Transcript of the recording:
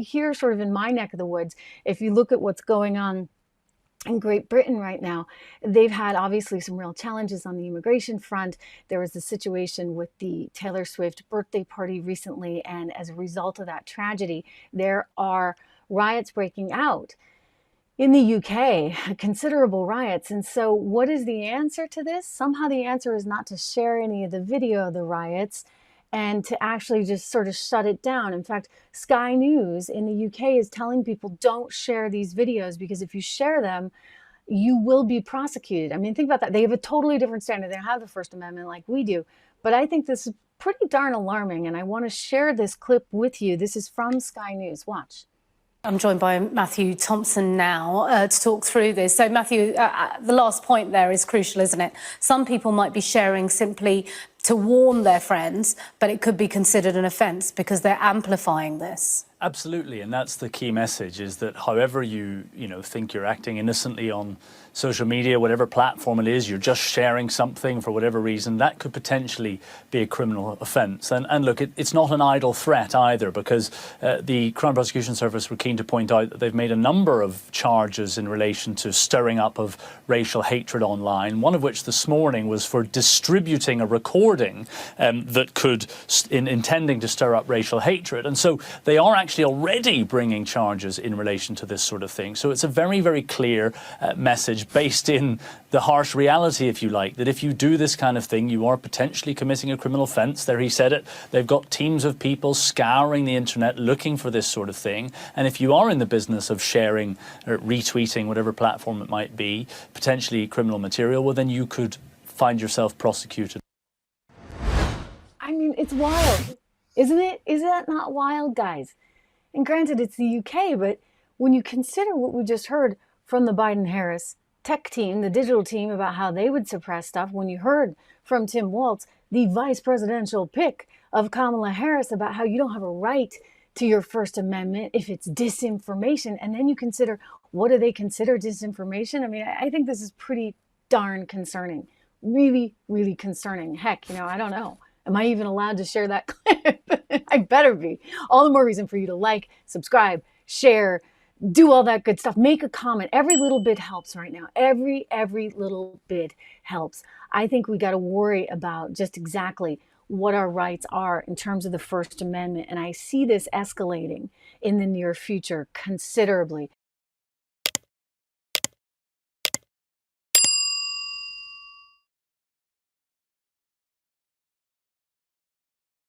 here sort of in my neck of the woods, if you look at what's going on in Great Britain right now, they've had obviously some real challenges on the immigration front. There was a situation with the Taylor Swift birthday party recently, and as a result of that tragedy, there are riots breaking out in the UK, considerable riots. And so what is the answer to this? Somehow the answer is not to share any of the video of the riots and to actually just sort of shut it down. In fact, Sky News in the UK is telling people don't share these videos because if you share them, you will be prosecuted. I mean, think about that. They have a totally different standard. They don't have the First Amendment like we do. But I think this is pretty darn alarming, and I want to share this clip with you. This is from Sky News. Watch. I'm joined by Matthew Thompson now to talk through this. So, Matthew, the last point there is crucial, isn't it? Some people might be sharing simply to warn their friends, but it could be considered an offence because they're amplifying this. Absolutely, and that's the key message, is that however you think you're acting innocently on social media, whatever platform it is, you're just sharing something for whatever reason, that could potentially be a criminal offence. And look, it's not an idle threat either, because the Crown Prosecution Service were keen to point out that they've made a number of charges in relation to stirring up of racial hatred online, one of which this morning was for distributing a recording that could, intending to stir up racial hatred. And so they are actually already bringing charges in relation to this sort of thing. So it's a very, very clear message based in the harsh reality, if you like, that if you do this kind of thing, you are potentially committing a criminal offence. There he said it. They've got teams of people scouring the internet looking for this sort of thing. And if you are in the business of sharing or retweeting, whatever platform it might be, potentially criminal material, well, then you could find yourself prosecuted. I mean, it's wild, isn't it? Is that not wild, guys? And granted, it's the UK, but when you consider what we just heard from the Biden-Harris tech team, the digital team, about how they would suppress stuff, when you heard from Tim Walz, the vice presidential pick of Kamala Harris, about how you don't have a right to your First Amendment if it's disinformation, and then you consider, what do they consider disinformation? I mean, I think this is pretty darn concerning. Really, really concerning. Heck, I don't know. Am I even allowed to share that clip? I better be. All the more reason for you to like, subscribe, share, do all that good stuff. Make a comment. Every little bit helps right now. Every little bit helps. I think we got to worry about just exactly what our rights are in terms of the First Amendment. And I see this escalating in the near future considerably.